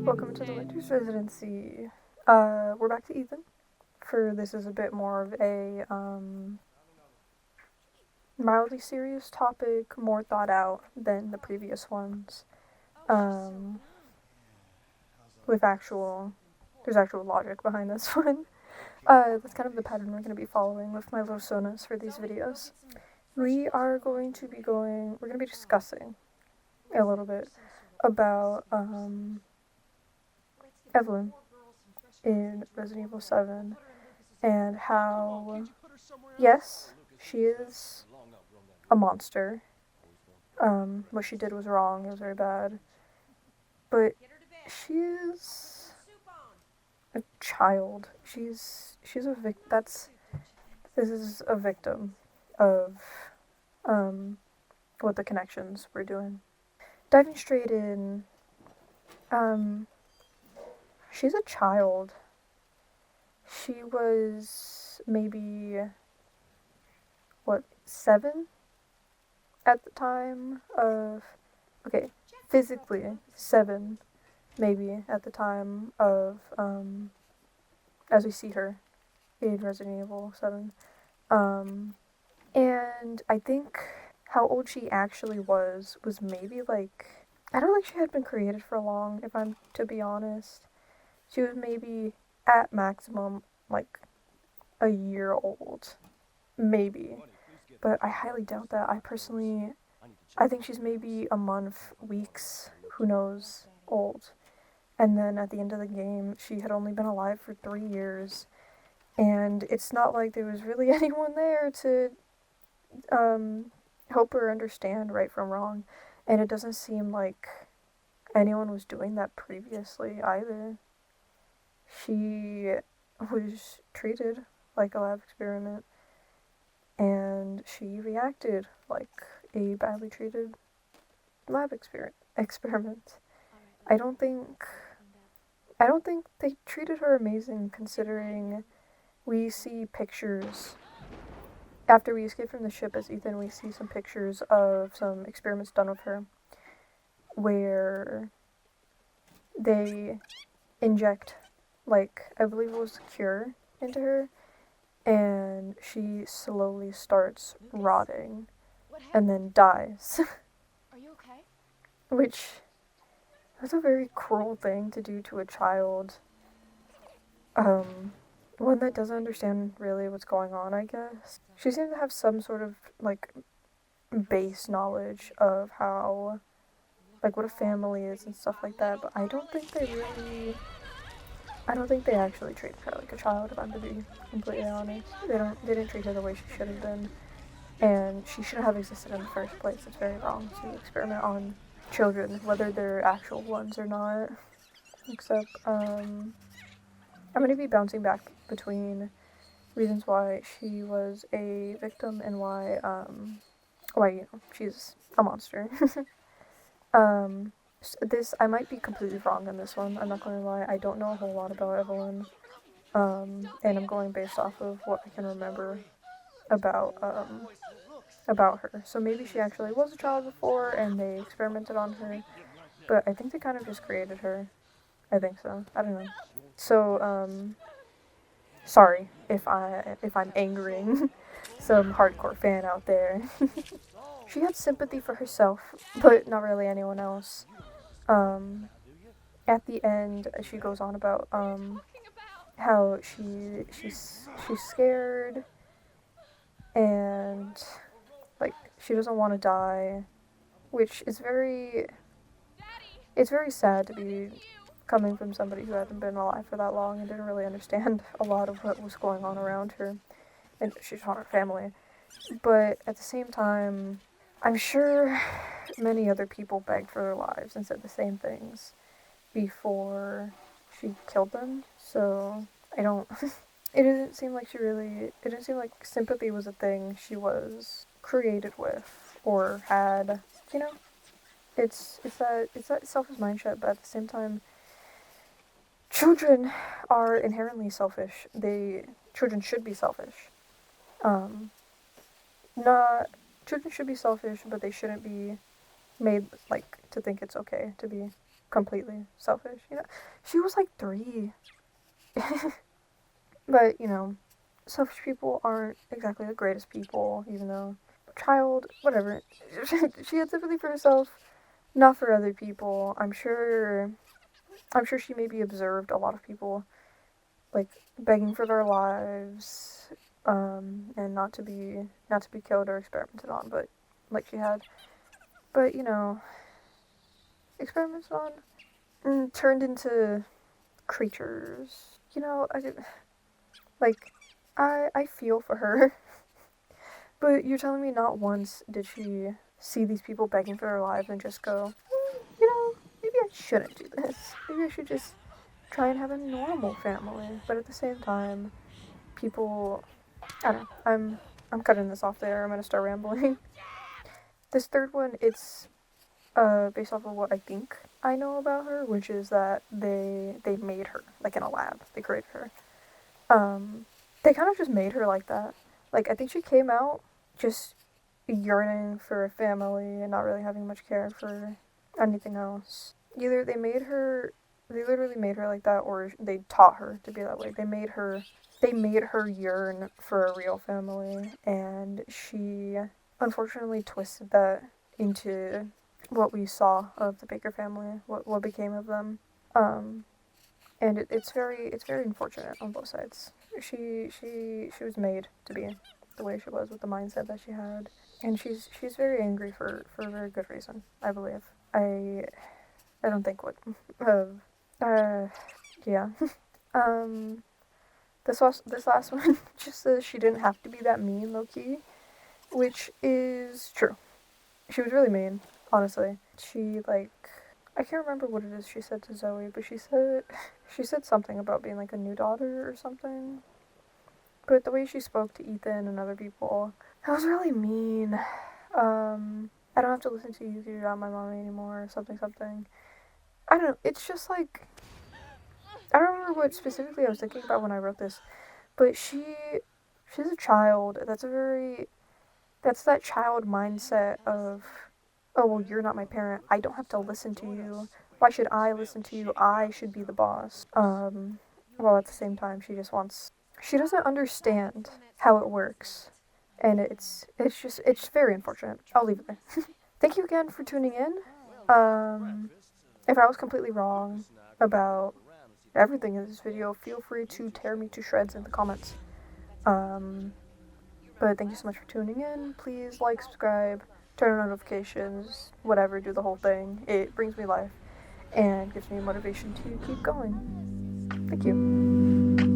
Welcome to the Winter's Residency. We're back to Ethan. This is a bit more of a mildly serious topic, more thought out than the previous ones. There's actual logic behind this one. That's kind of the pattern we're going to be following with my little sonas for these videos. We're going to be discussing a little bit about Eveline in Resident Evil 7 and how, yes, she is a monster. What she did was wrong, it was very bad. But she is a child. This is a victim of what the connections were doing. Diving straight in, she's a child. She was maybe, 7 at the time of, physically 7 maybe at the time of, as we see her in Resident Evil 7. And I think how old she actually was maybe I don't think she had been created for long, if I'm to be honest. She was maybe at maximum a year old, maybe, but I highly doubt that. I think she's maybe a month, weeks, who knows, old. And then at the end of the game, she had only been alive for 3 years, and it's not like there was really anyone there to help her understand right from wrong, and it doesn't seem like anyone was doing that previously either. She was treated like a lab experiment, and she reacted like a badly treated lab experiment. I don't think they treated her amazing, considering we see pictures after we escape from the ship as Ethan. We see some pictures of some experiments done with her where they inject, I believe it was a cure into her, and she slowly starts rotting and then dies. Are you okay? Which, that's a very cruel thing to do to a child. One that doesn't understand really what's going on, I guess. She seems to have some sort of, base knowledge of how, what a family is and stuff like that, but I don't think they actually treated her like a child, if I'm to be completely honest. They didn't treat her the way she should have been, and she shouldn't have existed in the first place. It's very wrong to experiment on children, whether they're actual ones or not. Except, I'm going to be bouncing back between reasons why she was a victim and why she's a monster. I might be completely wrong on this one. I'm not going to lie. I don't know a whole lot about Eveline. And I'm going based off of what I can remember about her. So maybe she actually was a child before and they experimented on her, but I think they kind of just created her. I think so. I don't know. So, sorry if I'm angering some hardcore fan out there. She had sympathy for herself, but not really anyone else. At the end, she goes on about how she's scared and she doesn't want to die, which is very sad to be coming from somebody who hadn't been alive for that long and didn't really understand a lot of what was going on around her, and she's on her family. But at the same time, I'm sure many other people begged for their lives and said the same things before she killed them, so it didn't seem like sympathy was a thing she was created with or had, It's that selfish mindset, but at the same time, children are inherently selfish. Children should be selfish. Not children should be selfish, but they shouldn't be made, like, to think it's okay to be completely selfish, you know? She was, like, 3. But, you know, selfish people aren't exactly the greatest people, even though child, whatever. She had sympathy for herself, not for other people. I'm sure she maybe observed a lot of people, like, begging for their lives, and not to be killed or experimented on, but like she had. But, you know, experiments on, turned into creatures. You know, I feel for her. But you're telling me not once did she see these people begging for their lives and just go, you know, maybe I shouldn't do this. Maybe I should just try and have a normal family. But at the same time, people, I don't know, I'm cutting this off there. I'm gonna start rambling. This third one, it's based off of what I think I know about her, which is that they made her, like, in a lab. They created her. They kind of just made her like that. Like, I think she came out just yearning for a family and not really having much care for anything else. Either they literally made her like that, or they taught her to be that way. They made her yearn for a real family, and she unfortunately twisted that into what we saw of the Baker family, what became of them. And it's very unfortunate on both sides. She was made to be the way she was with the mindset that she had, and she's very angry for a very good reason, I believe. I don't think what yeah. This last one just says she didn't have to be that mean, low key, which is true. She was really mean, honestly. She, like, I can't remember what it is she said to Zoe, but she said something about being, like, a new daughter or something. But the way she spoke to Ethan and other people, that was really mean. I don't have to listen to you because you're not my mommy anymore, or something. I don't know, it's just, like, I don't remember what specifically I was thinking about when I wrote this, but she's a child. That's that child mindset of, oh, well, you're not my parent. I don't have to listen to you. Why should I listen to you? I should be the boss. While at the same time, she doesn't understand how it works. And it's very unfortunate. I'll leave it there. Thank you again for tuning in. If I was completely wrong about everything in this video, feel free to tear me to shreds in the comments. But thank you so much for tuning in. Please like, subscribe, turn on notifications, whatever, do the whole thing. It brings me life and gives me motivation to keep going. Thank you.